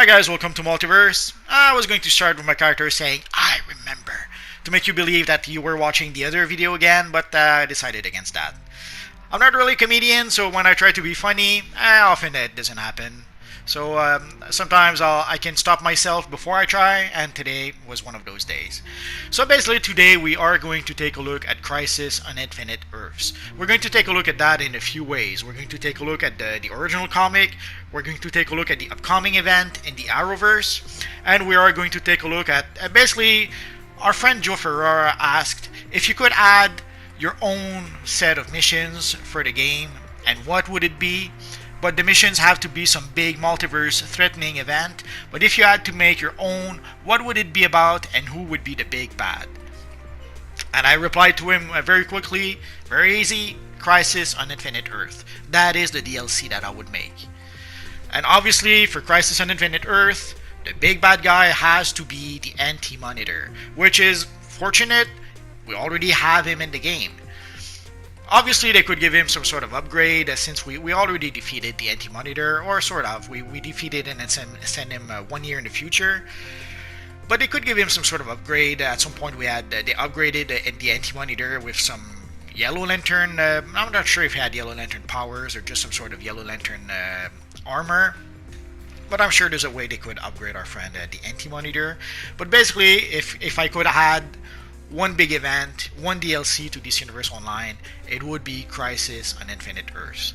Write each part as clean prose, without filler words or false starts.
Hi guys, welcome to Multiverse. I was going to start with my character saying, I remember, to make you believe that you were watching the other video again, but I decided against that. I'm not really a comedian, so when I try to be funny, often it doesn't happen. So sometimes I can stop myself before I try, and today was one of those days. So basically today we are going to take a look at Crisis on Infinite Earths. We're going to take a look at that in a few ways. We're going to take a look at the original comic, we're going to take a look at the upcoming event in the Arrowverse, and we are going to take a look at basically our friend Joe Ferrara asked if you could add your own set of missions for the game, and what would it be? But the missions have to be some big multiverse threatening event. But if you had to make your own, what would it be about and who would be the big bad? And I replied to him very quickly, very easy, Crisis on Infinite Earth. That is the DLC that I would make. And obviously for Crisis on Infinite Earth, the big bad guy has to be the Anti-Monitor, which is fortunate, we already have him in the game. Obviously, they could give him some sort of upgrade since we already defeated the Anti-Monitor, or sort of. We defeated him and send him 1 year in the future. But they could give him some sort of upgrade. At some point, they upgraded the Anti-Monitor with some Yellow Lantern. I'm not sure if he had Yellow Lantern powers or just some sort of Yellow Lantern armor. But I'm sure there's a way they could upgrade our friend the Anti-Monitor. But basically, if I could add one big event, one DLC to this universe online, it would be Crisis on Infinite Earths.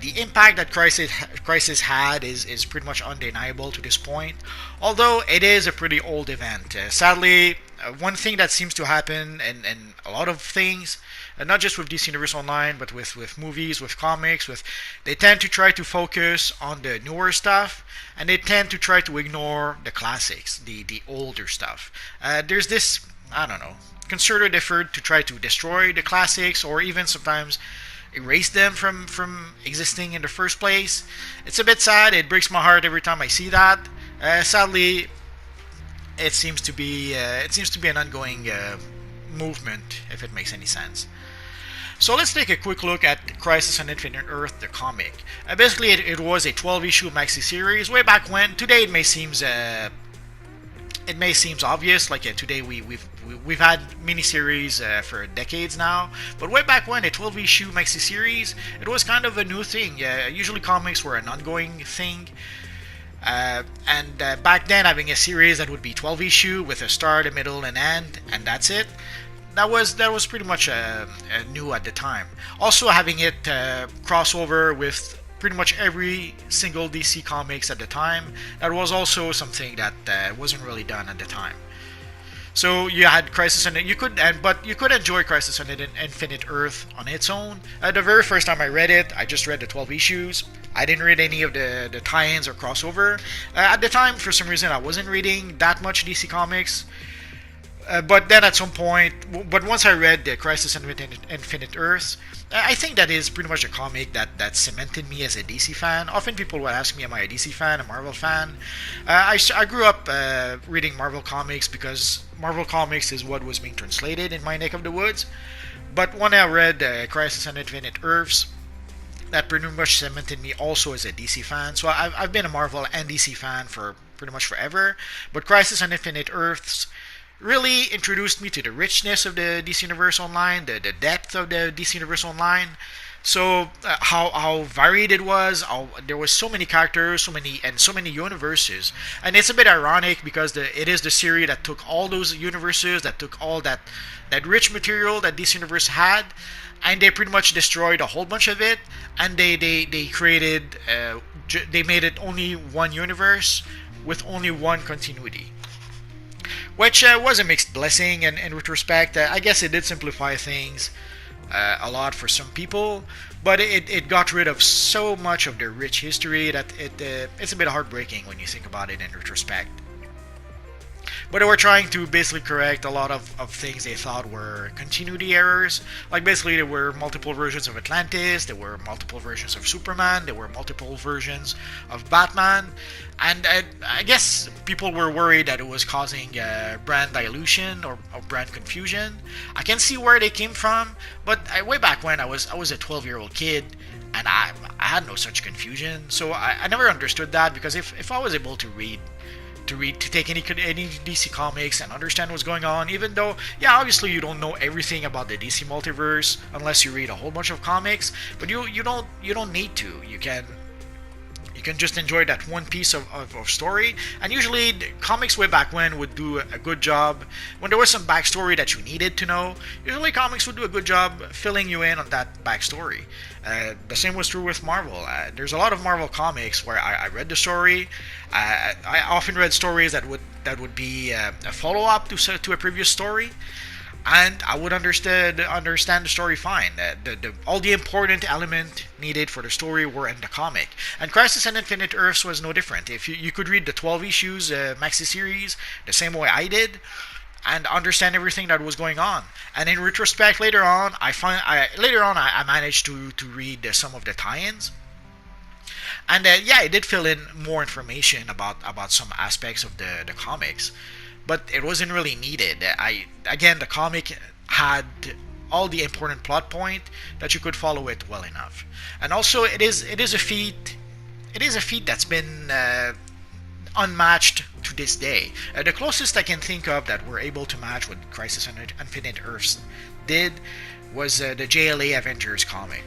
The impact that Crisis had is pretty much undeniable to this point, although it is a pretty old event. Sadly, one thing that seems to happen in a lot of things, not just with this universe online, but with movies, with comics, they tend to try to focus on the newer stuff, and they tend to try to ignore the classics, the older stuff. There's this, I don't know, concerted effort to try to destroy the classics or even sometimes erase them from existing in the first place. It's a bit sad. It breaks my heart every time I see that. Sadly, it seems to be an ongoing movement, if it makes any sense. So let's take a quick look at Crisis on Infinite Earth, the comic. Basically, it was a 12-issue maxi series way back when. Today, it may seem obvious, like today we've had miniseries for decades now, but way back when, a 12-issue maxi series, it was kind of a new thing. Usually comics were an ongoing thing, and back then having a series that would be 12 issue with a start, a middle, and end, and that's it. That was pretty much new at the time. Also having it crossover with pretty much every single DC comics at the time, that was also something that wasn't really done at the time. So you had Crisis on it. But you could enjoy Crisis on Infinite Earth on its own. The very first time I read it, I just read the 12 issues. I didn't read any of the tie-ins or crossover. At the time, for some reason, I wasn't reading that much DC comics. But then at some point, once I read the Crisis on Infinite Earths, I think that is pretty much a comic that cemented me as a DC fan. Often people would ask me, am I a DC fan, a Marvel fan? I grew up reading Marvel comics because Marvel comics is what was being translated in my neck of the woods. But when I read Crisis on Infinite Earths, that pretty much cemented me also as a DC fan. So I've been a Marvel and DC fan for pretty much forever. But Crisis on Infinite Earths really introduced me to the richness of the DC Universe Online, the depth of the DC Universe Online. So how varied it was, there was so many characters, so many universes, and it's a bit ironic because it is the series that took all those universes, that took all that rich material that DC Universe had, and they pretty much destroyed a whole bunch of it, and they created they made it only one universe with only one continuity. Which was a mixed blessing, and in retrospect, I guess it did simplify things a lot for some people, but it got rid of so much of the rich history that it's a bit heartbreaking when you think about it in retrospect. But they were trying to basically correct a lot of things they thought were continuity errors. Like basically there were multiple versions of Atlantis, there were multiple versions of Superman, there were multiple versions of Batman, and I guess people were worried that it was causing brand dilution or brand confusion. I can see where they came from, but way back when I was a 12-year-old kid, and I had no such confusion, so I never understood that, because if I was able to take any DC comics and understand what's going on, even though, yeah, obviously you don't know everything about the DC multiverse unless you read a whole bunch of comics, but you don't need to. You can just enjoy that one piece of story. And usually comics way back when would do a good job when there was some backstory that you needed to know. Usually comics would do a good job filling you in on that backstory. The same was true with Marvel. There's a lot of Marvel comics where I read the story. I often read stories that would be a follow-up to a previous story, and I would understand the story fine. All the important element needed for the story were in the comic. And Crisis on Infinite Earths was no different. If you could read the 12 issues maxi series the same way I did, and understand everything that was going on. And in retrospect, later on, I managed to read some of the tie-ins. And yeah, it did fill in more information about some aspects of the comics, but it wasn't really needed. Again, the comic had all the important plot point that you could follow it well enough. And also, it is a feat. It is a feat that's been unmatched to this day. The closest I can think of that we're able to match what Crisis on Infinite Earths did was the JLA Avengers comic.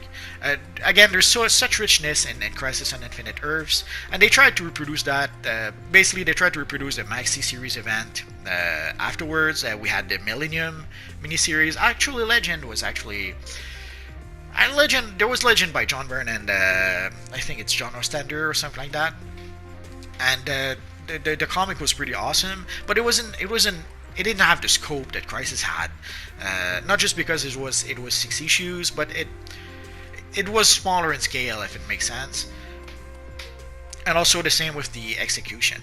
Again, there's such richness in Crisis on Infinite Earths, and they tried to reproduce that. Basically, they tried to reproduce the Maxi series event afterwards. We had the Millenium miniseries. Actually, Legend was actually... there was Legend by John Byrne and I think it's John Ostrander or something like that. And the comic was pretty awesome, but it didn't have the scope that Crisis had. Not just because it was 6 issues, but it was smaller in scale, if it makes sense. And also the same with the execution.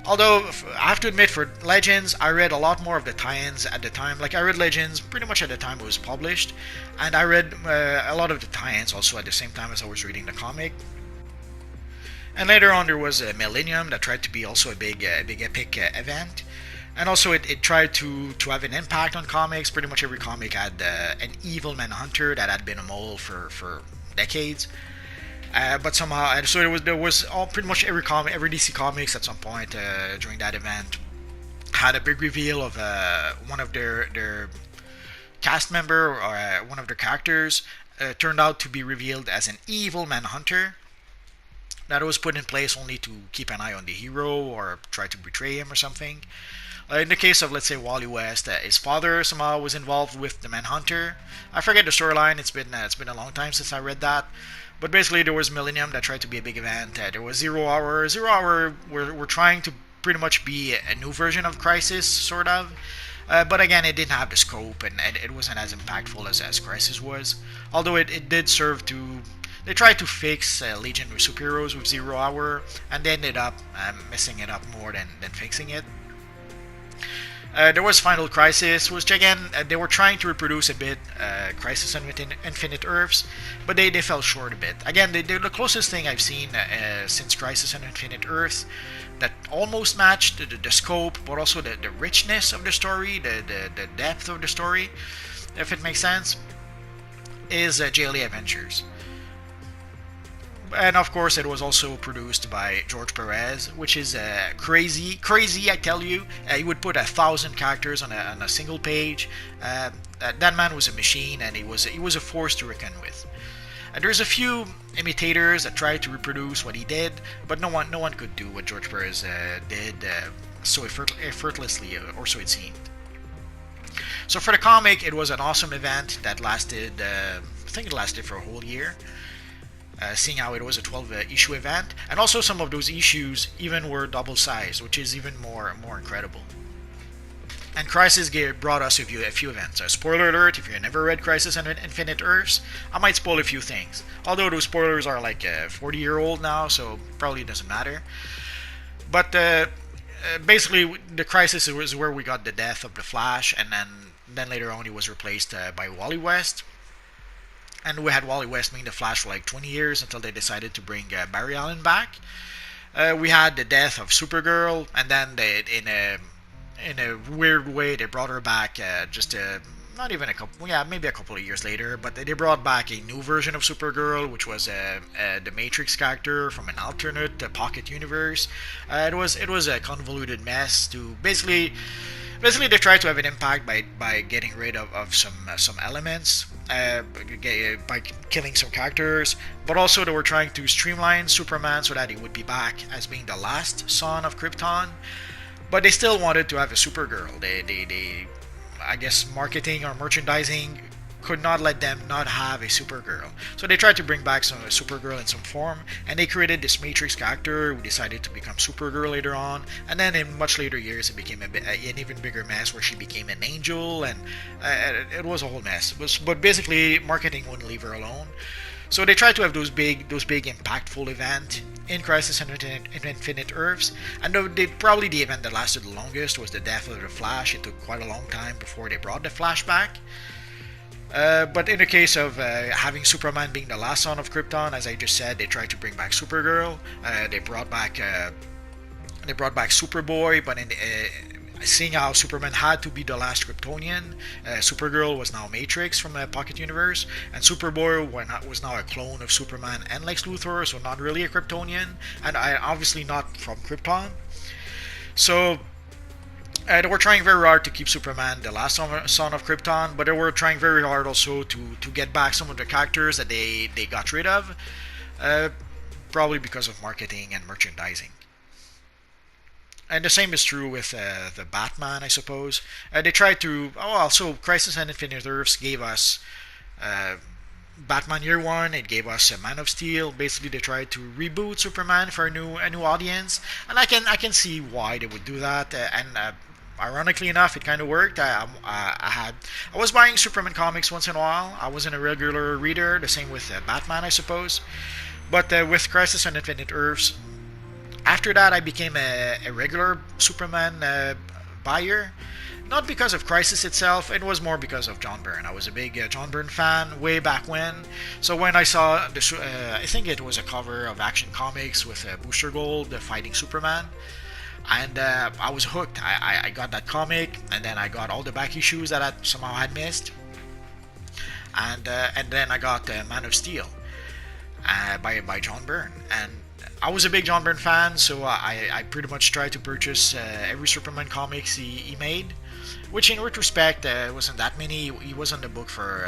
Although I have to admit, for Legends, I read a lot more of the tie-ins at the time. Like I read Legends pretty much at the time it was published, and I read a lot of the tie-ins also at the same time as I was reading the comic. And later on there was Millennium that tried to be also a big epic event. And also it tried to have an impact on comics. Pretty much every comic had an evil manhunter that had been a mole for decades. But somehow, and so there was pretty much every DC Comics at some point during that event had a big reveal of one of their cast member or one of their characters turned out to be revealed as an evil manhunter that was put in place only to keep an eye on the hero or try to betray him or something. In the case of, let's say, Wally West, his father somehow was involved with the Manhunter. I forget the storyline. It's been a long time since I read that. But basically, there was Millennium that tried to be a big event. There was Zero Hour. Zero Hour were trying to pretty much be a new version of Crisis, sort of. But again, it didn't have the scope, and it wasn't as impactful as Crisis was. Although it did serve to... They tried to fix Legion of Superheroes with Zero Hour, and they ended up messing it up more than fixing it. There was Final Crisis, which again, they were trying to reproduce a bit Crisis on Infinite Earths, but they fell short a bit. Again, the closest thing I've seen since Crisis on Infinite Earths that almost matched the scope, but also the richness of the story, the depth of the story, if it makes sense, is JLA Avengers. And of course, it was also produced by George Perez, which is crazy, I tell you. He would put 1,000 characters on a single page. That man was a machine, and he was a force to reckon with. And there's a few imitators that tried to reproduce what he did, but no one could do what George Perez did so effortlessly, or so it seemed. So for the comic, it was an awesome event that lasted, I think it lasted for a whole year. Seeing how it was a 12-issue event, and also some of those issues even were double-sized, which is even more incredible. And Crisis brought us a few events. Spoiler alert, if you've never read Crisis on Infinite Earths, I might spoil a few things. Although those spoilers are like 40-year-old now, so probably doesn't matter. But basically the Crisis was where we got the death of the Flash, and then later on he was replaced by Wally West. And we had Wally West being the Flash for like 20 years until they decided to bring Barry Allen back. We had the death of Supergirl, and then in a weird way they brought her back not even a couple, yeah, maybe a couple of years later, but they brought back a new version of Supergirl, which was the Matrix character from an alternate pocket universe. It was a convoluted mess to basically they tried to have an impact by getting rid of some elements, by killing some characters, but also they were trying to streamline Superman so that he would be back as being the last son of Krypton. But they still wanted to have a Supergirl. They I guess marketing or merchandising could not let them not have a Supergirl. So they tried to bring back some Supergirl in some form, and they created this Matrix character who decided to become Supergirl later on. And then in much later years, it became an even bigger mess where she became an angel, and it was a whole mess. But basically, marketing wouldn't leave her alone. So they tried to have those big impactful events in Crisis on Infinite Earths, and probably the event that lasted the longest was the death of the Flash. It took quite a long time before they brought the Flash back. But in the case of having Superman being the last son of Krypton, as I just said, they tried to bring back Supergirl. They brought back Superboy, but seeing how Superman had to be the last Kryptonian, Supergirl was now Matrix from the Pocket Universe, and Superboy was now a clone of Superman and Lex Luthor, so not really a Kryptonian, and obviously not from Krypton. So they were trying very hard to keep Superman the last son of Krypton, but they were trying very hard also to get back some of the characters that they got rid of, probably because of marketing and merchandising. And the same is true with the Batman, I suppose. They tried to... so Crisis on Infinite Earths gave us Batman Year One. It gave us Man of Steel. Basically, they tried to reboot Superman for a new audience, and I can see why they would do that. Ironically enough, it kind of worked. I was buying Superman comics once in a while. I wasn't a regular reader. The same with Batman, I suppose. But with Crisis on Infinite Earths, after that, I became a regular Superman buyer. Not because of Crisis itself, it was more because of John Byrne. I was a big John Byrne fan way back when. So when I saw, I think it was a cover of Action Comics with Booster Gold fighting Superman, and I was hooked. I got that comic, and then I got all the back issues that I somehow had missed. And then I got Man of Steel by John Byrne. And I was a big John Byrne fan, so I pretty much tried to purchase every Superman comics he made, which in retrospect wasn't that many. He was on the book for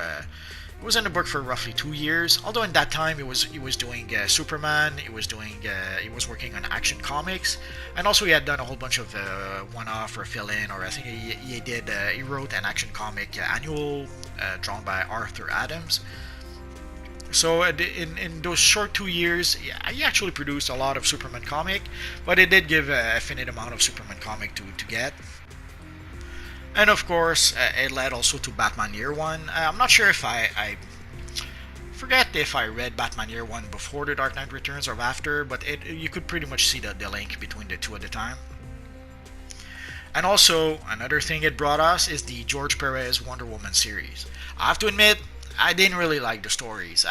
roughly 2 years. Although in that time he was doing Superman, he was working on Action Comics, and also he had done a whole bunch of one-off or fill-in, or I think he wrote an Action Comic annual drawn by Arthur Adams. So in those short 2 years, he actually produced a lot of Superman comic, but it did give a finite amount of Superman comic to get. And of course, it led also to Batman Year One. I'm not sure if I forget if I read Batman Year One before The Dark Knight Returns or after, but you could pretty much see the link between the two at the time. And also, another thing it brought us is the George Perez Wonder Woman series. I have to admit, I didn't really like the stories.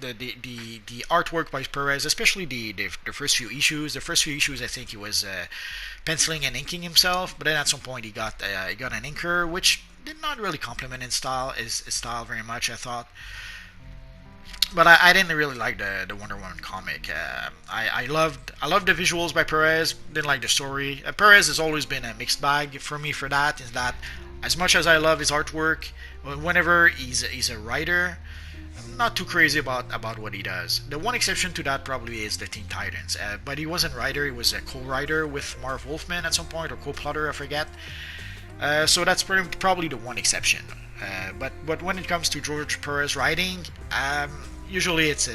The artwork by Perez, especially the first few issues. The first few issues, I think he was penciling and inking himself, but then at some point he got an inker, which did not really complement his style very much, I thought. But I didn't really like the Wonder Woman comic. I loved the visuals by Perez. Didn't like the story. Perez has always been a mixed bag for me. For that is that, as much as I love his artwork, whenever he's a writer, I'm not too crazy about what he does. The one exception to that probably is the Teen Titans. But he wasn't a writer, he was a co-writer with Marv Wolfman at some point, or co-plotter, I forget. So that's probably the one exception. But when it comes to George Perez writing, usually it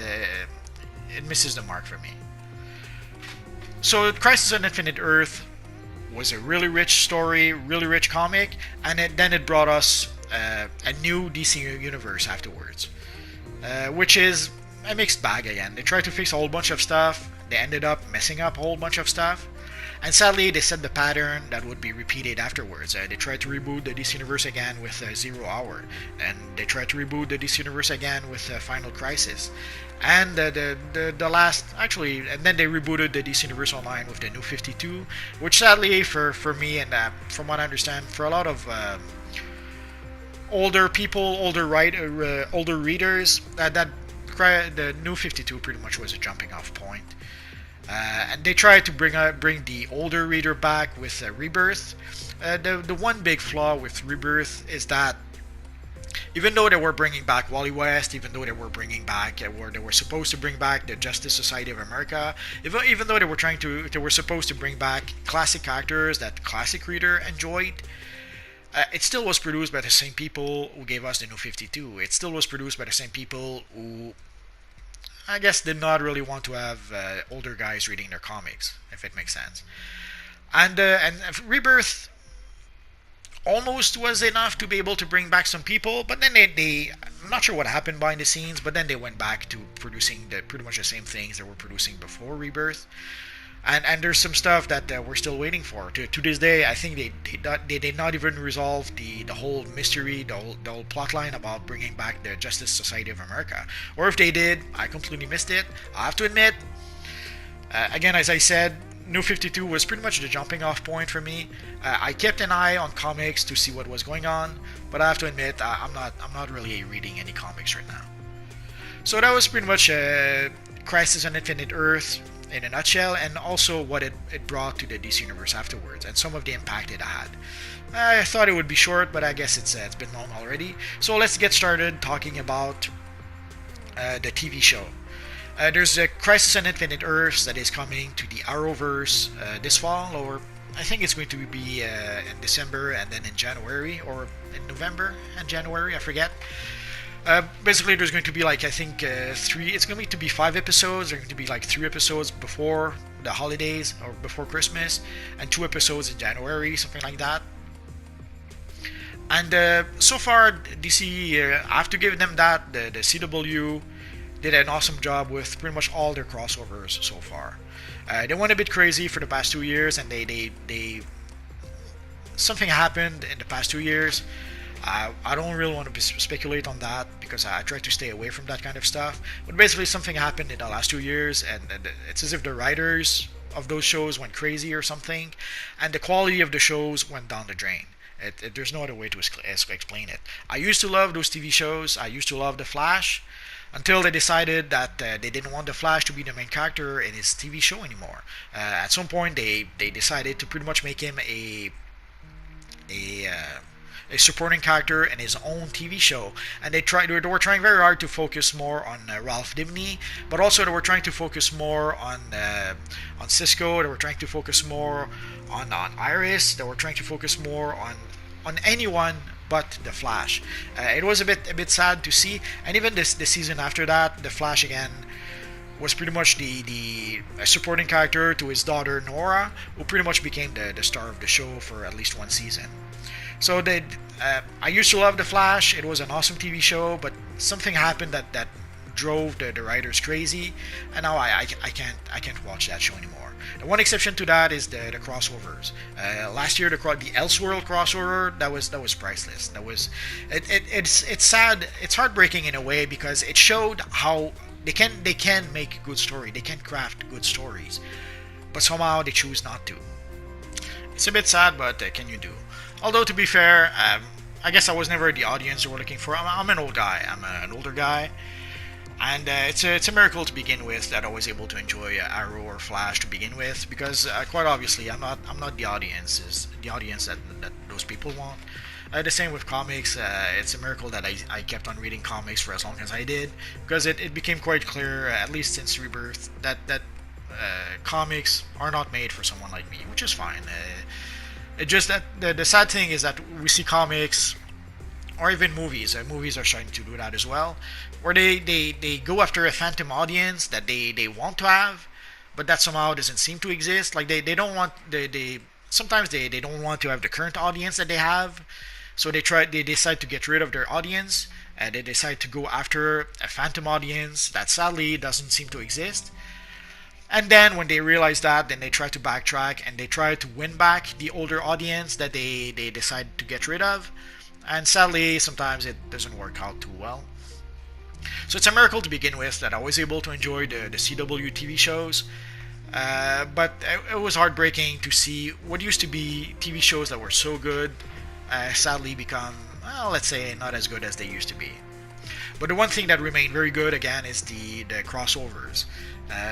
misses the mark for me. So Crisis on Infinite Earth was a really rich story, really rich comic, and then it brought us a new DC universe afterwards, which is a mixed bag again. They tried to fix a whole bunch of stuff. They ended up messing up a whole bunch of stuff. And sadly, they set the pattern that would be repeated afterwards. They tried to reboot the DC Universe again with Zero Hour, and they tried to reboot the DC Universe again with Final Crisis, and the last actually, and then they rebooted the DC Universe Online with the New 52, which sadly for me and from what I understand, for a lot of older people, older readers, that the New 52 pretty much was a jumping off point. And they tried to bring the older reader back with Rebirth. The one big flaw with Rebirth is that even though they were bringing back Wally West, even though they were bringing back, they were supposed to bring back the Justice Society of America, even though they were supposed to bring back classic characters that classic reader enjoyed, it still was produced by the same people who gave us the New 52. It still was produced by the same people who, I guess, did not really want to have older guys reading their comics, if it makes sense. And Rebirth almost was enough to be able to bring back some people, but then I'm not sure what happened behind the scenes, but then they went back to producing pretty much the same things they were producing before Rebirth. And there's some stuff that we're still waiting for. To this day, I think they did not even resolve the whole mystery, the whole plot line about bringing back the Justice Society of America. Or if they did, I completely missed it. I have to admit, again, as I said, New 52 was pretty much the jumping off point for me. I kept an eye on comics to see what was going on, but I have to admit, I'm not really reading any comics right now. So that was pretty much Crisis on Infinite Earth in a nutshell, and also what it brought to the DC Universe afterwards, and some of the impact it had. I thought it would be short, but I guess it's been long already. So let's get started talking about the TV show. There's a Crisis on Infinite Earths that is coming to the Arrowverse this fall, or I think it's going to be in December and then in January, or in November and January, I forget. Basically, there's going to be like, I think, it's going to be 5 episodes. There's going to be like 3 episodes before the holidays or before Christmas, and 2 episodes in January, something like that. And so far, DC, I have to give them that. The CW did an awesome job with pretty much all their crossovers so far. They went a bit crazy for the past 2 years, and they something happened in the past 2 years. I don't really want to speculate on that because I try to stay away from that kind of stuff. But basically, something happened in the last 2 years, and it's as if the writers of those shows went crazy or something, and the quality of the shows went down the drain. There's no other way to explain it. I used to love those TV shows. I used to love The Flash, until they decided that they didn't want The Flash to be the main character in his TV show anymore. At some point, they decided to pretty much make him a supporting character in his own TV show, and they were trying very hard to focus more on Ralph Dibny, but also they were trying to focus more on Cisco. They were trying to focus more on Iris. They were trying to focus more on anyone but the Flash. It was a bit sad to see, and even the season after that, the Flash again was pretty much the supporting character to his daughter Nora, who pretty much became the star of the show for at least one season. So I used to love The Flash. It was an awesome TV show, but something happened that drove the writers crazy, and now I can't watch that show anymore. The one exception to that is the crossovers. Last year, the Elseworld crossover that was priceless. It's sad. It's heartbreaking in a way because it showed how they can make good story. They can craft good stories, but somehow they choose not to. It's a bit sad, but can you do? Although, to be fair, I guess I was never the audience they were looking for. I'm an old guy. I'm an older guy. And it's a miracle to begin with that I was able to enjoy Arrow or Flash to begin with, because quite obviously I'm not the audience that those people want. The same with comics. It's a miracle that I kept on reading comics for as long as I did, because it became quite clear, at least since Rebirth, that comics are not made for someone like me, which is fine. It just that the sad thing is that we see comics, or even movies. Movies are starting to do that as well, where they go after a phantom audience that they want to have, but that somehow doesn't seem to exist. Like they don't want sometimes they don't want to have the current audience that they have, so they decide to get rid of their audience, and they decide to go after a phantom audience that sadly doesn't seem to exist. And then when they realize that, then they try to backtrack and they try to win back the older audience that they decide to get rid of. And sadly, sometimes it doesn't work out too well. So it's a miracle to begin with that I was able to enjoy the CW TV shows. But it was heartbreaking to see what used to be TV shows that were so good sadly become, well, let's say, not as good as they used to be. But the one thing that remained very good again is the crossovers.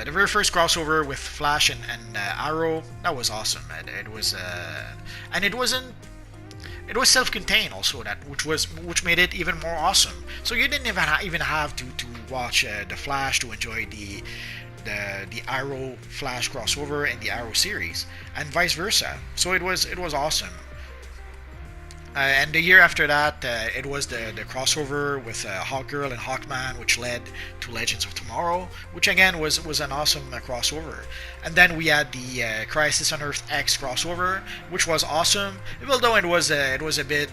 The very first crossover with Flash and Arrow, that was awesome. It was and it wasn't. It was self-contained also, which made it even more awesome. So you didn't even have to watch the Flash to enjoy the Arrow Flash crossover and the Arrow series, and vice versa. So it was awesome. And the year after that, it was the crossover with Hawkgirl and Hawkman, which led to Legends of Tomorrow, which again was an awesome crossover. And then we had the Crisis on Earth X crossover, which was awesome, even though it was a bit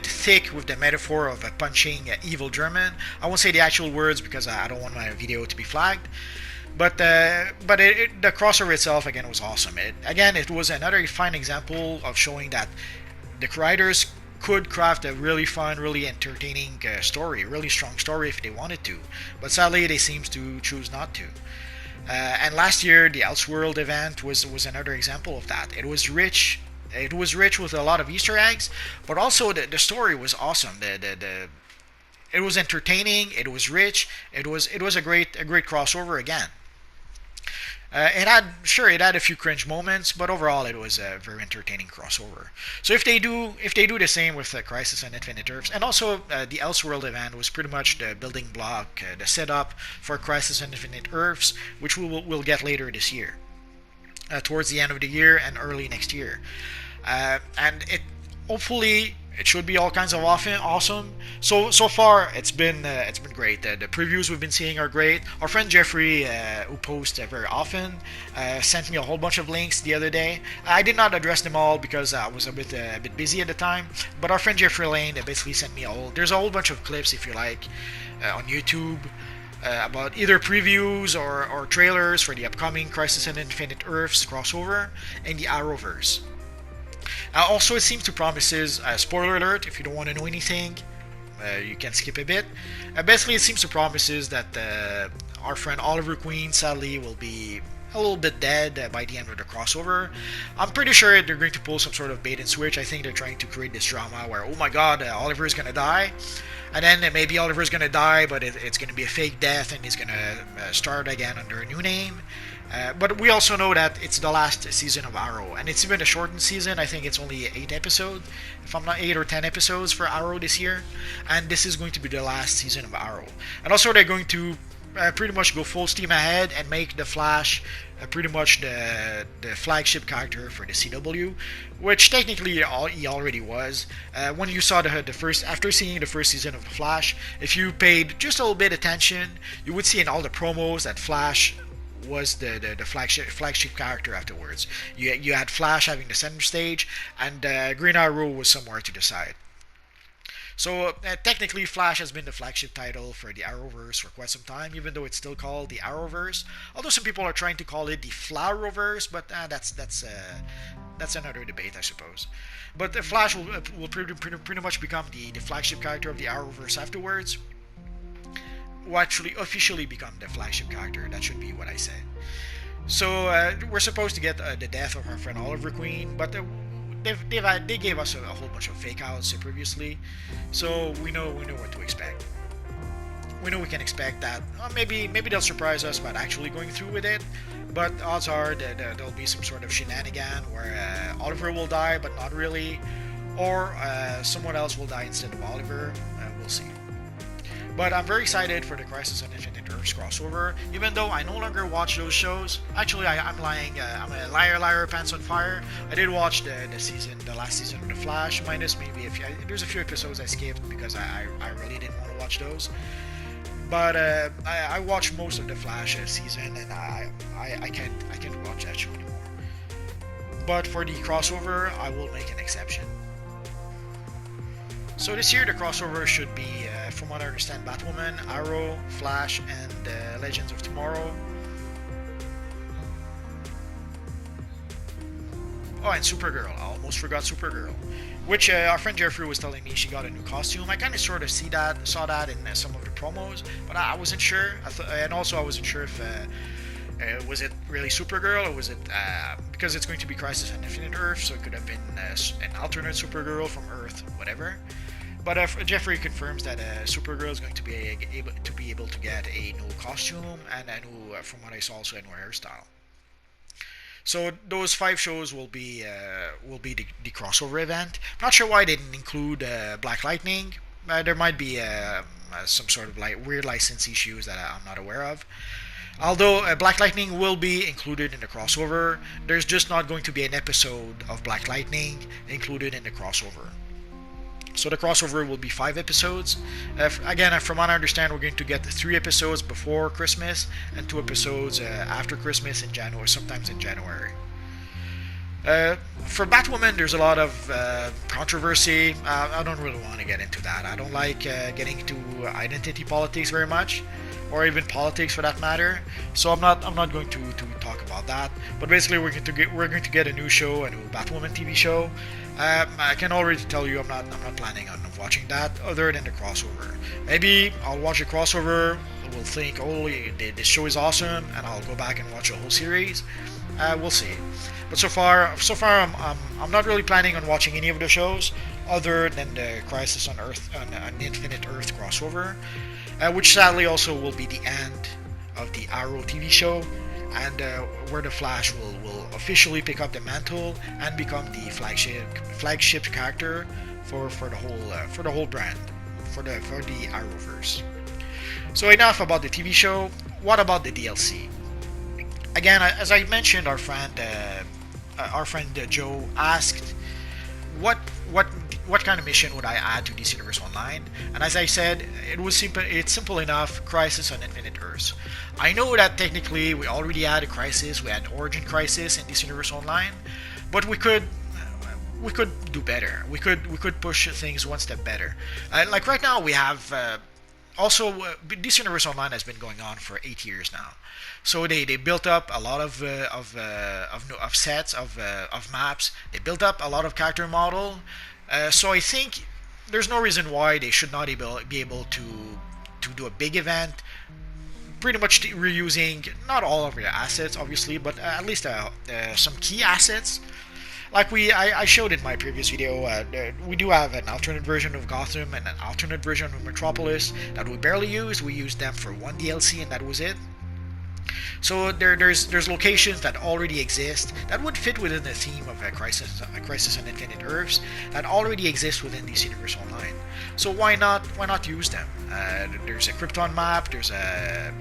thick with the metaphor of punching evil German. I won't say the actual words because I don't want my video to be flagged. But the crossover itself again was awesome. It was another fine example of showing that the writers could craft a really fun, really entertaining story, a really strong story if they wanted to. But sadly, they seem to choose not to. And last year, the Elseworld event was another example of that. It was rich. It was rich with a lot of Easter eggs, but also the story was awesome. It was entertaining. It was rich. It was a great crossover again. It had a few cringe moments, but overall it was a very entertaining crossover. So if they do the same with Crisis on Infinite Earths, and also the Elseworld event was pretty much the building block, the setup for Crisis on Infinite Earths, which we'll get later this year, towards the end of the year and early next year, and hopefully it should be all kinds of awesome. So far it's been great. The previews we've been seeing are great. Our friend Jeffrey, who posts very often, sent me a whole bunch of links the other day. I did not address them all because I was a bit busy at the time. But our friend Jeffrey Lane basically sent me there's a whole bunch of clips, if you like, on YouTube. About either previews or trailers for the upcoming Crisis on Infinite Earths crossover and the Arrowverse. Also, it seems to promises, spoiler alert, if you don't want to know anything, you can skip a bit. Basically, it seems to promises that our friend Oliver Queen, sadly, will be a little bit dead by the end of the crossover. I'm pretty sure they're going to pull some sort of bait and switch. I think they're trying to create this drama where, oh my god, Oliver is going to die. And then maybe Oliver is going to die, but it's going to be a fake death and he's going to start again under a new name. But we also know that it's the last season of Arrow, and it's even a shortened season. I think it's only 8 episodes, if I'm not 8 or 10 episodes for Arrow this year, and this is going to be the last season of Arrow. And also they're going to pretty much go full steam ahead and make the Flash pretty much the flagship character for the CW, which technically he already was. When you saw after seeing the first season of the Flash, if you paid just a little bit attention, you would see in all the promos that Flash was the flagship character afterwards. You had Flash having the center stage, and Green Arrow was somewhere to the side. So technically, Flash has been the flagship title for the Arrowverse for quite some time, even though it's still called the Arrowverse. Although some people are trying to call it the Flowerverse, but that's another debate, I suppose. But the Flash will pretty much become the flagship character of the Arrowverse afterwards. Will actually officially become the flagship character. That should be what I said. So we're supposed to get the death of our friend Oliver Queen, but they gave us a whole bunch of fake outs previously, so we know what to expect. We know we can expect that maybe they'll surprise us by actually going through with it, but odds are that there'll be some sort of shenanigan where Oliver will die but not really, or someone else will die instead of Oliver. We'll see. But I'm very excited for the Crisis on Infinite Earths crossover, even though I no longer watch those shows. Actually, I'm lying. I'm a liar, pants on fire. I did watch the last season of The Flash, minus maybe there's a few episodes I skipped because I really didn't want to watch those. But I watched most of the Flash season, and I can't watch that show anymore. But for the crossover, I will make an exception. So this year the crossover should be, from what I understand, Batwoman, Arrow, Flash, and Legends of Tomorrow. Oh, and Supergirl. I almost forgot Supergirl. Which our friend Jeffrey was telling me she got a new costume. I kind of sort of saw that in some of the promos, but I wasn't sure. And also I wasn't sure if was it really Supergirl, or was it because it's going to be Crisis on Infinite Earth, so it could have been an alternate Supergirl from Earth, whatever. But Jeffrey confirms that Supergirl is going to be able to get a new costume and a new, from what I saw, also a new hairstyle. So those 5 shows will be the crossover event. I'm not sure why they didn't include Black Lightning. There might be some sort of weird license issues that I'm not aware of. Although Black Lightning will be included in the crossover, there's just not going to be an episode of Black Lightning included in the crossover. So the crossover will be 5 episodes. Again, from what I understand, we're going to get 3 episodes before Christmas and 2 episodes after Christmas in January, sometimes in January. For Batwoman, there's a lot of controversy. I don't really want to get into that. I don't like getting into identity politics very much, or even politics for that matter. So I'm not going to talk about that. But basically, we're going to get a new show, a new Batwoman TV show. I can already tell you I'm not planning on watching that other than the crossover. Maybe I'll watch a crossover, will think, oh, this show is awesome, and I'll go back and watch the whole series. We'll see. But so far I'm not really planning on watching any of the shows other than the Crisis on Infinite Earth crossover, which sadly also will be the end of the Arrow TV show, and where the Flash will officially pick up the mantle and become the flagship character for the whole brand, for the Arrowverse. So enough about the TV show. What about the DLC? Again, as I mentioned, our friend Joe asked what kind of mission would I add to DC Universe Online, and as I said, it's simple enough: Crisis on Infinite Earths. I know that technically we already had a Crisis, we had Origin Crisis in DC Universe Online, but we could do better. We could push things one step better. Like right now, we have also DC Universe Online has been going on for 8 years now. So they built up a lot of sets of maps. They built up a lot of character model. So I think there's no reason why they should not be able to do a big event, pretty much reusing not all of their assets, obviously, but at least some key assets. Like I showed in my previous video, we do have an alternate version of Gotham and an alternate version of Metropolis that we barely used. We used them for one DLC and that was it. So there's locations that already exist that would fit within the theme of Crisis on Infinite Earths that already exist within DC Universe Online. So why not use them? There's a Krypton map. There's a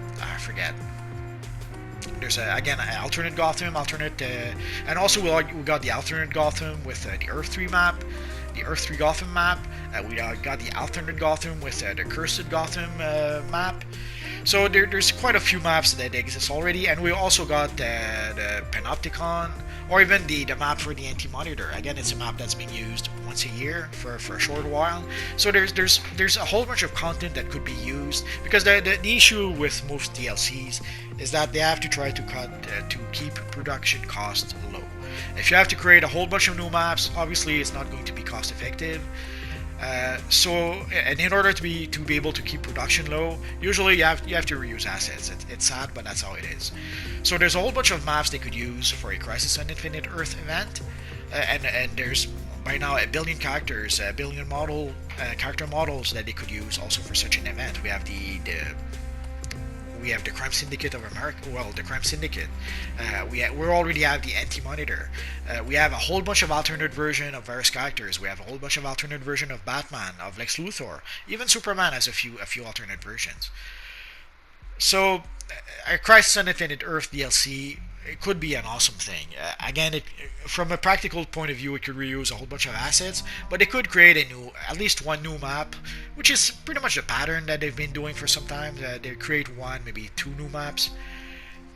again an alternate Gotham, and also we got the alternate Gotham with the Earth 3 map, the Earth 3 Gotham map. We got the alternate Gotham with the Cursed Gotham map. So there's quite a few maps that exist already, and we also got the Panopticon, or even the map for the Anti-Monitor. Again, it's a map that's being used once a year for a short while. So there's a whole bunch of content that could be used, because the issue with most DLCs is that they have to try to cut to keep production costs low. If you have to create a whole bunch of new maps, obviously it's not going to be cost effective. And in order to be able to keep production low, usually you have to reuse assets. It's sad, but that's how it is. So there's a whole bunch of maps they could use for a Crisis on Infinite Earth event, and there's by now a billion characters, a billion character models that they could use also for such an event. We have we have the Crime Syndicate of America. Well, the Crime Syndicate. We already have the Anti-Monitor. We have a whole bunch of alternate version of various characters. We have a whole bunch of alternate version of Batman, of Lex Luthor. Even Superman has a few alternate versions. So, a Crisis on Infinite Earth DLC, it could be an awesome thing. Again, from a practical point of view, it could reuse a whole bunch of assets, but it could create at least one new map, which is pretty much the pattern that they've been doing for some time. They create one, maybe 2 new maps,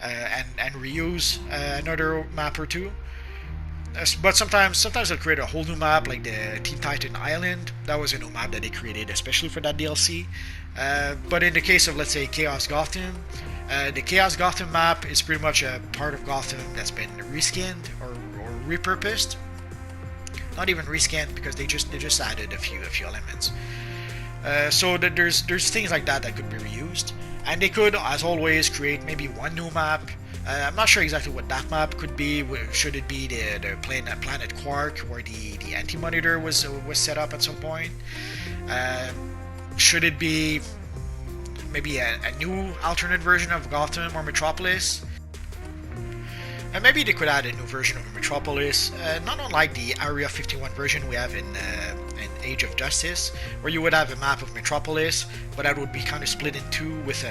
and reuse another map or 2. But sometimes they'll create a whole new map, like the Teen Titan Island. That was a new map that they created especially for that DLC. But in the case of, let's say, Chaos Gotham, the Chaos Gotham map is pretty much a part of Gotham that's been reskinned or repurposed. Not even reskinned, because they just added a few elements. So that there's things like that could be reused, and they could, as always, create maybe one new map. I'm not sure exactly what that map could be. Should it be the planet Quark, where the Anti-Monitor was set up at some point? Should it be maybe a new alternate version of Gotham or Metropolis? And maybe they could add a new version of Metropolis, not unlike the Area 51 version we have in Age of Justice, where you would have a map of Metropolis, but that would be kind of split in two with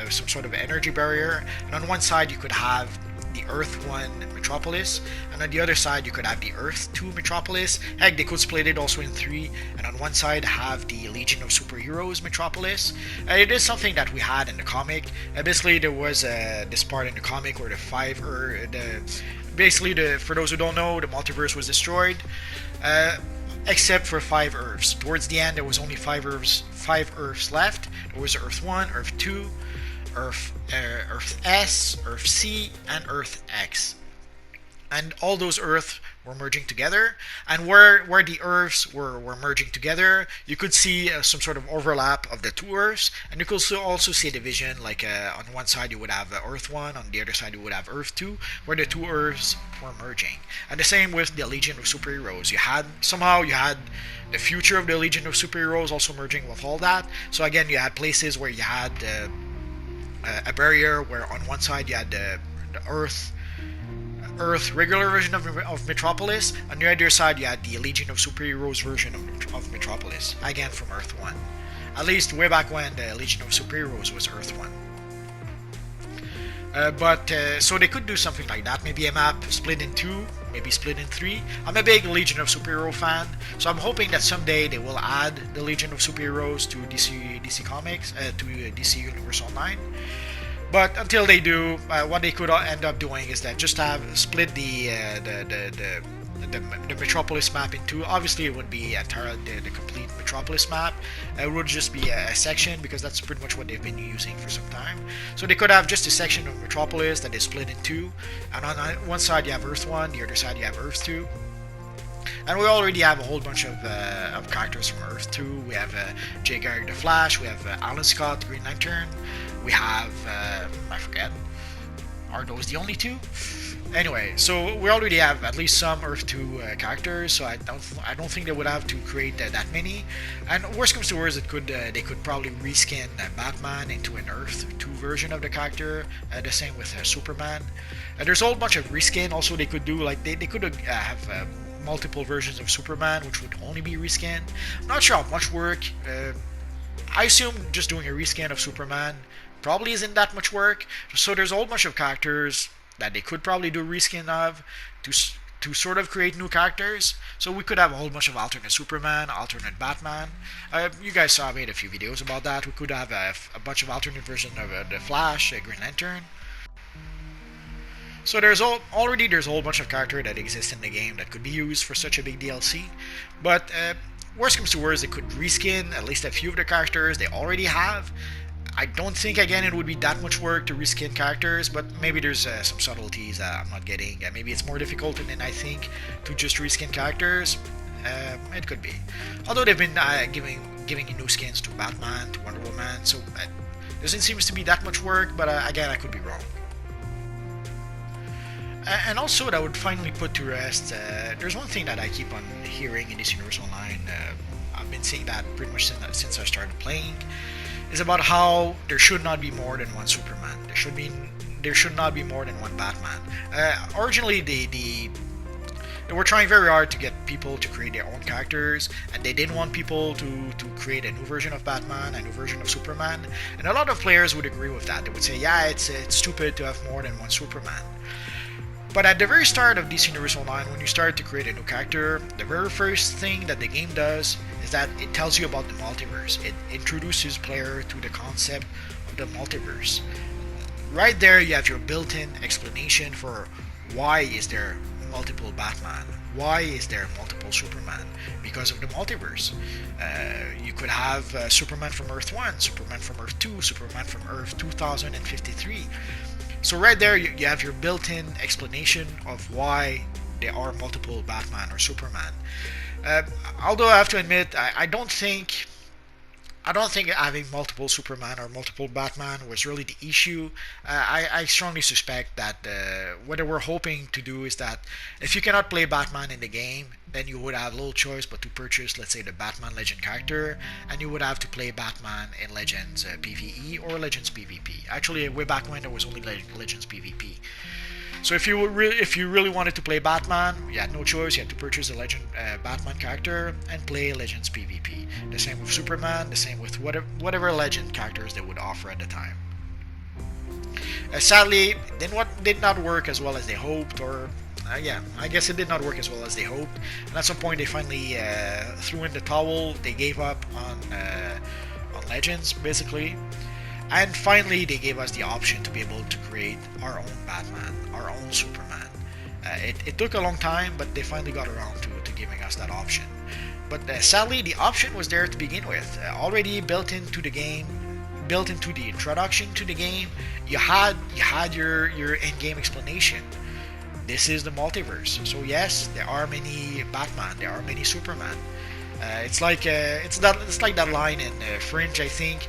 some sort of energy barrier. And on one side you could have the Earth 1 Metropolis, and on the other side you could have the Earth 2 Metropolis. Heck, they could split it also in three, and on one side have the Legion of Superheroes Metropolis. It is something that we had in the comic. Basically, there was this part in the comic where for those who don't know, the multiverse was destroyed, except for 5 Earths. Towards the end, there was only 5 Earths left. There was Earth 1, Earth 2, Earth S, Earth C, and Earth X. And all those Earths were merging together, and where the Earths were merging together, you could see some sort of overlap of the two Earths, and you could also see a division, like on one side you would have Earth 1, on the other side you would have Earth 2, where the two Earths were merging. And the same with the Legion of Superheroes. You had the future of the Legion of Superheroes also merging with all that. So again, you had places where you had a barrier, where on one side you had the Earth regular version of Metropolis, on the other side you had the Legion of Superheroes version of Metropolis, again from Earth 1. At least way back when the Legion of Superheroes was Earth 1. So they could do something like that, maybe a map split in two, maybe split in three. I'm a big Legion of Superhero fan, so I'm hoping that someday they will add the Legion of Superheroes to DC Comics, to DC Universe Online. But until they do, what they could end up doing is that just split the Metropolis map in two. Obviously, it wouldn't be the complete Metropolis map. It would just be a section, because that's pretty much what they've been using for some time. So they could have just a section of Metropolis that is split in two, and on one side you have Earth 1, the other side you have Earth 2. And we already have a whole bunch of characters from Earth 2. We have Jay Garrick the Flash, we have Alan Scott, Green Lantern, we have, I forget, are those the only two? Anyway, so we already have at least some Earth 2 characters, so I don't think they would have to create that many. And worst comes to worst, they could probably reskin Batman into an Earth 2 version of the character. The same with Superman. There's a whole bunch of reskin. Also, they could do, like, they could have multiple versions of Superman, which would only be reskinned. I'm not sure how much work. I assume just doing a reskin of Superman probably isn't that much work. So there's a whole bunch of characters that they could probably do reskin of to sort of create new characters. So we could have a whole bunch of alternate Superman, alternate Batman. You guys saw I made a few videos about that. We could have a bunch of alternate versions of the Flash, Green Lantern. So there's a whole bunch of characters that exist in the game that could be used for such a big DLC. But worst comes to worst, they could reskin at least a few of the characters they already have. I don't think, again, it would be that much work to reskin characters, but maybe there's some subtleties I'm not getting. Maybe it's more difficult than I think to just reskin characters. It could be. Although they've been giving new skins to Batman, to Wonder Woman, so there doesn't seem to be that much work, but again, I could be wrong. And also, that would finally put to rest, there's one thing that I keep on hearing in this Universe Online, I've been seeing that pretty much since I started playing, is about how there should not be more than one Superman. There should not be more than one Batman. Originally, they were trying very hard to get people to create their own characters, and they didn't want people to create a new version of Batman, a new version of Superman. And a lot of players would agree with that. They would say, yeah, it's stupid to have more than one Superman. But at the very start of DC Universe Online, when you start to create a new character, the very first thing that the game does is that it tells you about the multiverse. It introduces player to the concept of the multiverse. Right there, you have your built-in explanation for why is there multiple Batman? Why is there multiple Superman? Because of the multiverse. You could have Superman from Earth 1, Superman from Earth 2, Superman from Earth 2053. So right there you have your built-in explanation of why there are multiple Batman or Superman. Although I have to admit, I don't think having multiple Superman or multiple Batman was really the issue. I strongly suspect that what they were hoping to do is that if you cannot play Batman in the game, then you would have little choice but to purchase, let's say, the Batman Legend character, and you would have to play Batman in Legends PvE or Legends PvP. Actually, way back when there was only Legends PvP. So if you really wanted to play Batman, you had no choice. You had to purchase a Legend Batman character and play Legends PvP. The same with Superman. The same with whatever Legend characters they would offer at the time. Sadly, did not work as well as they hoped, or yeah, I guess it did not work as well as they hoped. And at some point, they finally threw in the towel. They gave up on Legends, basically. And finally, they gave us the option to be able to create our own Batman, our own Superman. It took a long time, but they finally got around to giving us that option. But sadly, the option was there to begin with, already built into the game, built into the introduction to the game. You had your in-game explanation. This is the multiverse. So yes, there are many Batman, there are many Superman. It's like that line in Fringe, I think.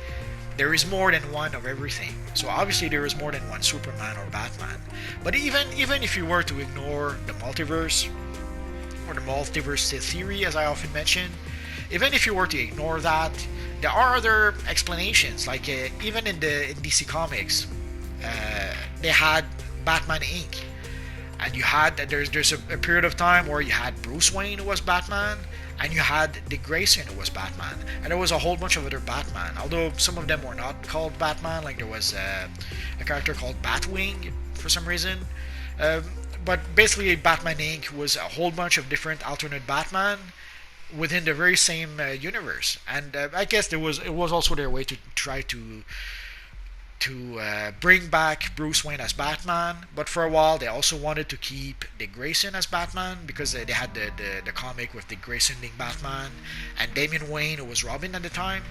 There is more than one of everything. So obviously there is more than one Superman or Batman. But even if you were to ignore the multiverse, or the multiverse theory, as I often mention, even if you were to ignore that, there are other explanations. Like even in DC Comics, they had Batman Inc. And you had there's a period of time where you had Bruce Wayne who was Batman, and you had Dick Grayson who was Batman, and there was a whole bunch of other Batman, although some of them were not called Batman. Like there was a character called Batwing for some reason, but basically Batman Inc. was a whole bunch of different alternate Batman within the very same universe. And I guess it was also their way to try to bring back Bruce Wayne as Batman, but for a while they also wanted to keep Dick Grayson as Batman because they had the comic with Dick Grayson being Batman and Damian Wayne, who was Robin at the time.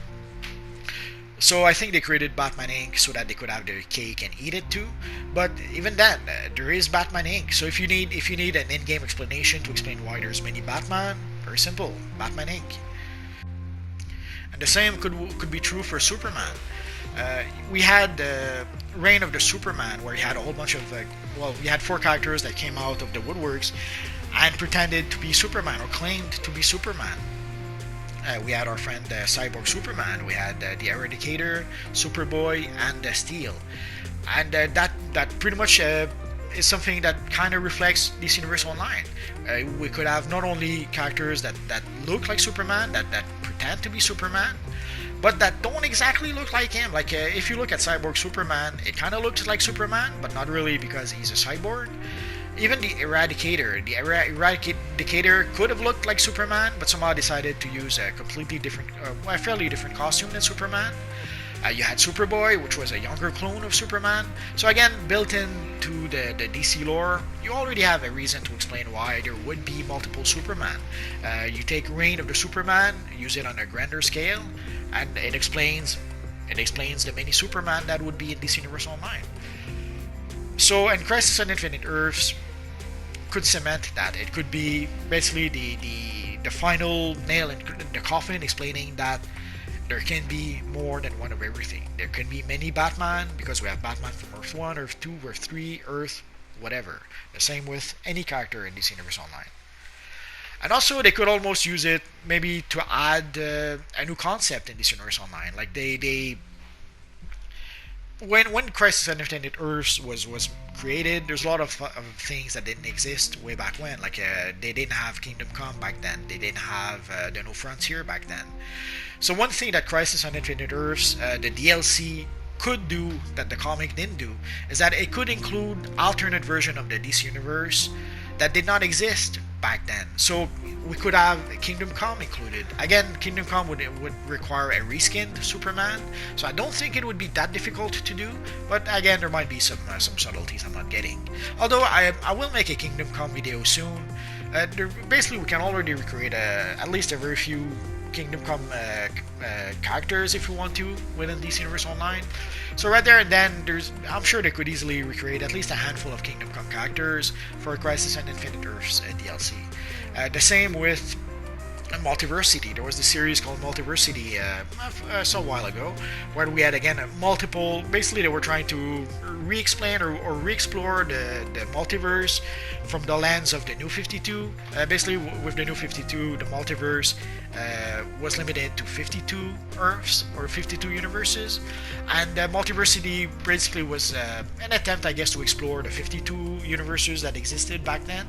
So I think they created Batman Inc. so that they could have their cake and eat it too. But even then, there is Batman Inc. So if you need an in-game explanation to explain why there's many Batman, very simple, Batman Inc. And the same could be true for Superman. We had Reign of the Superman, where you had a whole bunch of we had 4 characters that came out of the woodworks and pretended to be Superman or claimed to be Superman. We had our friend Cyborg Superman, we had the Eradicator, Superboy, and Steel, and that pretty much is something that kind of reflects DC Universe Online. We could have not only characters that look like Superman, that pretend to be Superman, but that don't exactly look like him. Like if you look at Cyborg Superman, it kind of looks like Superman, but not really because he's a cyborg. Even the Eradicator could have looked like Superman, but somehow decided to use a completely different, a fairly different costume than Superman. You had Superboy, which was a younger clone of Superman. So again, built into the DC lore, you already have a reason to explain why there would be multiple Superman. You take Reign of the Superman, use it on a grander scale, and it explains the many Superman that would be in DC Universe Online. So, and Crisis on Infinite Earths could cement that. It could be basically the final nail in the coffin, explaining that there can be more than one of everything. There can be many Batman, because we have Batman from Earth 1, Earth 2, Earth 3, Earth, whatever. The same with any character in DC Universe Online. And also, they could almost use it maybe to add a new concept in DC Universe Online. Like when Crisis on Infinite Earths was created, there's a lot of things that didn't exist way back when. Like they didn't have Kingdom Come back then. They didn't have the No Frontier back then. So one thing that Crisis on Infinite Earths, the DLC, could do that the comic didn't do is that it could include alternate version of the DC universe that did not exist back then. So we could have Kingdom Come included. Again, Kingdom Come would require a reskinned Superman, so I don't think it would be that difficult to do. But again, there might be some subtleties I'm not getting. Although I will make a Kingdom Come video soon. Basically, we can already recreate at least a very few Kingdom Come characters if we want to within DC Universe Online. So right there and then, I'm sure they could easily recreate at least a handful of Kingdom Come characters for Crisis on Infinite Earths DLC. The same with Multiversity. There was the series called Multiversity a while ago, where we had again multiple. Basically, they were trying to re-explain or re-explore the multiverse from the lens of the New 52. Basically, with the New 52, the multiverse was limited to 52 Earths or 52 universes, and Multiversity basically was an attempt, I guess, to explore the 52 universes that existed back then.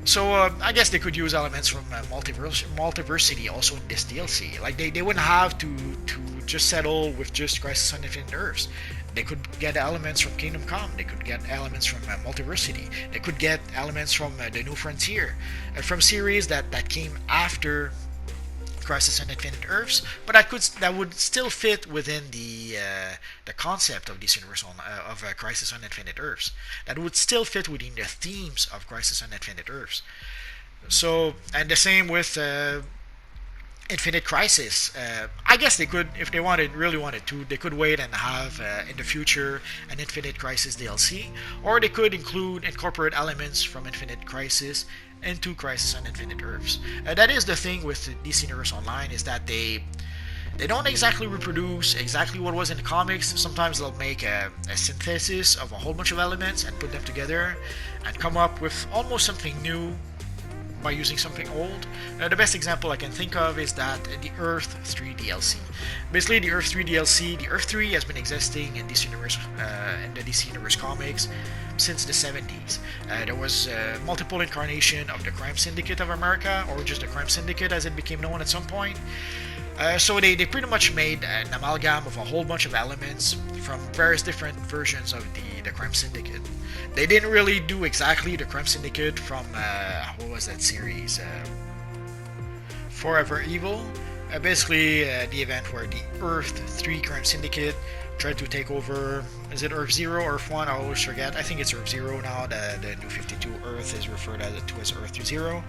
So I guess they could use elements from Multiversity also in this DLC. Like they wouldn't have to just settle with just Crisis on Infinite Earths. They could get elements from Kingdom Come. They could get elements from Multiversity. They could get elements from the New Frontier, from series that came after Crisis on Infinite Earths, but that would still fit within the concept of this universe of Crisis on Infinite Earths. That would still fit within the themes of Crisis on Infinite Earths. So, and the same with Infinite Crisis. I guess they could, if they really wanted to, they could wait and have in the future an Infinite Crisis DLC, or they could incorporate elements from Infinite Crisis into Crisis on Infinite Earths. That is the thing with DC Universe Online, is that they don't exactly reproduce exactly what was in the comics. Sometimes they'll make a synthesis of a whole bunch of elements and put them together and come up with almost something new by using something old. The best example I can think of is that the Earth 3 DLC. Basically, the Earth 3 DLC, the Earth 3 has been existing in DC Universe, in the DC Universe comics since the 70s. There was multiple incarnation of the Crime Syndicate of America, or just the Crime Syndicate as it became known at some point. So they pretty much made an amalgam of a whole bunch of elements from various different versions of the Crime Syndicate. They didn't really do exactly the Crime Syndicate from, what was that series? Forever Evil. Basically, the event where the Earth 3 Crime Syndicate tried to take over, is it Earth 0 or Earth 1? I always forget. I think it's Earth 0 now. The New 52 Earth is referred to as Earth 0,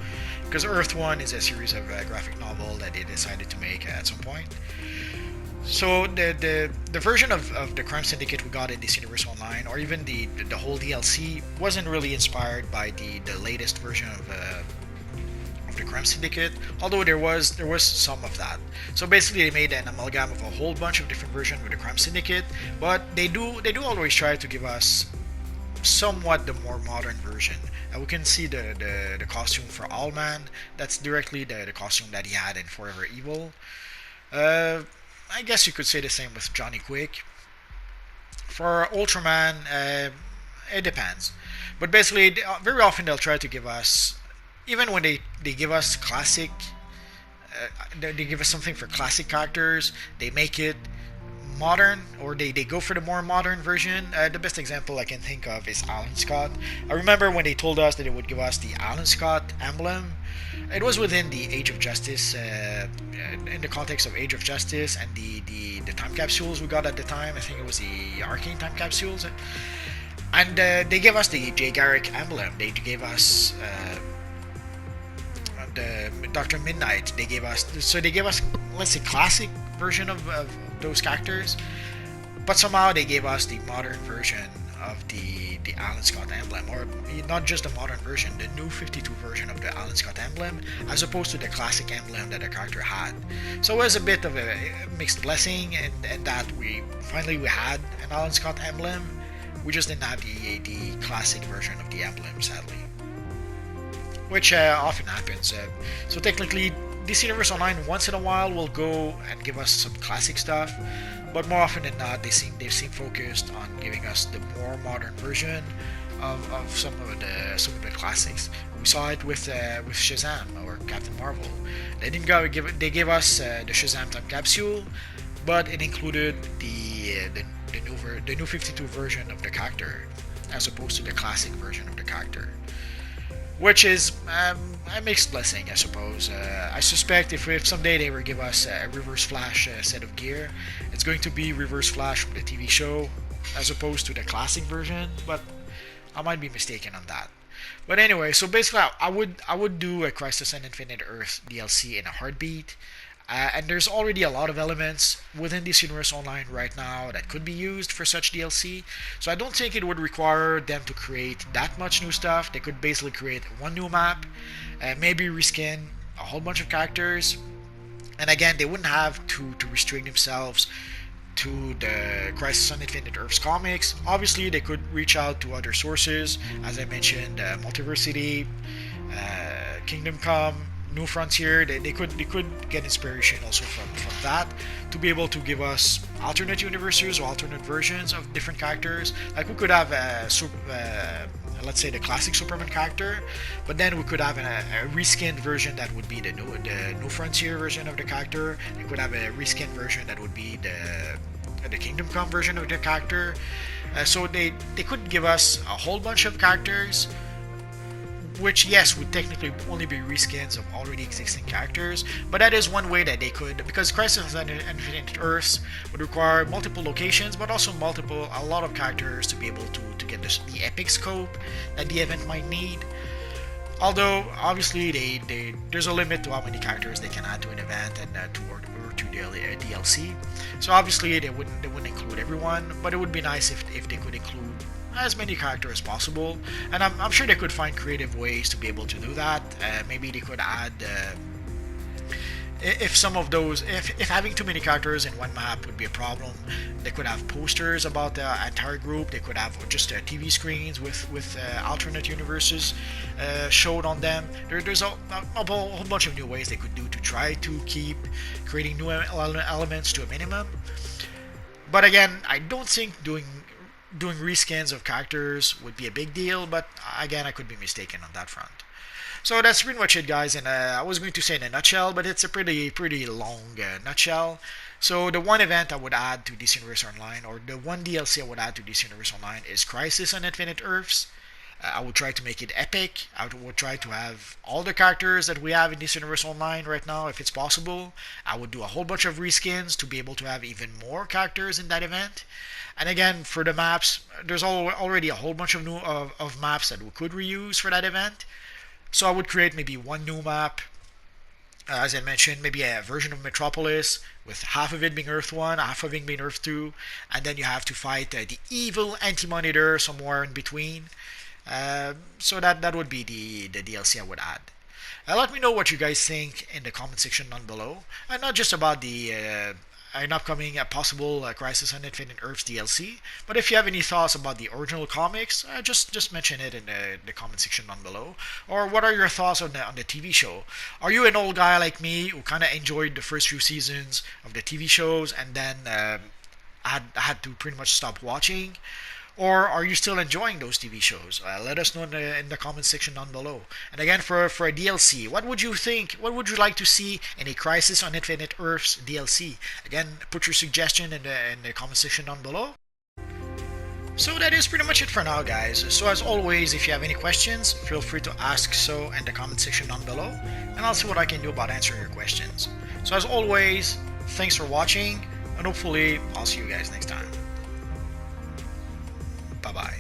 because Earth 1 is a series of graphic novel that they decided to make at some point. So the version of the Crime Syndicate we got in DC Universe Online, or even the whole DLC, wasn't really inspired by the latest version of the Crime Syndicate, although there was some of that. So basically, they made an amalgam of a whole bunch of different versions with the Crime Syndicate, but they do always try to give us somewhat the more modern version. We can see the costume for Owlman. That's directly the costume that he had in Forever Evil. I guess you could say the same with Johnny Quick. For Ultraman, it depends. But basically, very often they'll try to give us, even when they give us classic, they give us something for classic characters, they make it modern, or they go for the more modern version. The best example I can think of is Alan Scott. I remember when they told us that they would give us the Alan Scott emblem. It was within the Age of Justice, in the context of Age of Justice and the time capsules we got at the time. I think it was the Arcane time capsules. And they gave us the Jay Garrick emblem. They gave us the Dr. Midnight. They gave us, let's say, classic version of those characters, but somehow they gave us the modern version of the Alan Scott emblem, or not just the modern version, the New 52 version of the Alan Scott emblem, as opposed to the classic emblem that the character had. So it was a bit of a mixed blessing, and that we had an Alan Scott emblem. We just didn't have the classic version of the emblem, sadly, which often happens. So technically, DC Universe Online once in a while will go and give us some classic stuff, but more often than not, they've seem focused on giving us the more modern version of some of the classics. We saw it with Shazam or Captain Marvel. They gave us the Shazam time capsule, but it included the new 52 version of the character. as opposed to the classic version of the character, which is a mixed blessing, I suppose. I suspect if someday they will give us a Reverse Flash set of gear, it's going to be Reverse Flash from the TV show as opposed to the classic version, but I might be mistaken on that. But anyway, so basically I would do a Crisis on Infinite Earth DLC in a heartbeat. And there's already a lot of elements within this Universe Online right now that could be used for such DLC. So I don't think it would require them to create that much new stuff. They could basically create one new map, maybe reskin a whole bunch of characters. And again, they wouldn't have to restrict themselves to the Crisis on Infinite Earths comics. Obviously, they could reach out to other sources, as I mentioned, Multiversity, Kingdom Come, New Frontier. They could get inspiration also from that to be able to give us alternate universes or alternate versions of different characters. Like we could have let's say the classic Superman character, but then we could have a reskinned version that would be the New Frontier version of the character. We could have a reskinned version that would be the Kingdom Come version of the character. So they could give us a whole bunch of characters, which yes would technically only be reskins of already existing characters, but that is one way that they could, because Crisis on Infinite Earths would require multiple locations, but also a lot of characters to be able to get the epic scope that the event might need. Although obviously there's a limit to how many characters they can add to an event and to the DLC. So obviously they wouldn't include everyone, but it would be nice if they could include as many characters as possible, and I'm sure they could find creative ways to be able to do that. Maybe they could add if some of those, if having too many characters in one map would be a problem, they could have posters about the entire group. They could have just TV screens with alternate universes showed on them. There's a whole bunch of new ways they could do to try to keep creating new elements to a minimum. But again, I don't think doing reskins of characters would be a big deal, but again, I could be mistaken on that front. So that's pretty much it, guys, and I was going to say in a nutshell, but it's a pretty long nutshell. So the one event I would add to DC Universe Online, or the one DLC I would add to DC Universe Online, is Crisis on Infinite Earths. I would try to make it epic. I would try to have all the characters that we have in DC Universe Online right now, if it's possible. I would do a whole bunch of reskins to be able to have even more characters in that event. And again, for the maps, there's already a whole bunch of new of maps that we could reuse for that event. So I would create maybe one new map, as I mentioned, maybe a version of Metropolis with half of it being Earth 1, half of it being Earth 2, and then you have to fight the evil Anti-Monitor somewhere in between. So that would be the DLC I would add. Let me know what you guys think in the comment section down below, and not just about the an upcoming possible Crisis on Infinite Earths DLC, but if you have any thoughts about the original comics, just mention it in the comment section down below. Or what are your thoughts on the TV show? Are you an old guy like me who kind of enjoyed the first few seasons of the TV shows and then had to pretty much stop watching? Or are you still enjoying those TV shows? Let us know in the comment section down below. And again, for a DLC, what would you think? What would you like to see in a Crisis on Infinite Earths DLC? Again, put your suggestion in the comment section down below. So that is pretty much it for now, guys. So as always, if you have any questions, feel free to ask so in the comment section down below, and I'll see what I can do about answering your questions. So as always, thanks for watching, and hopefully I'll see you guys next time. Bye-bye.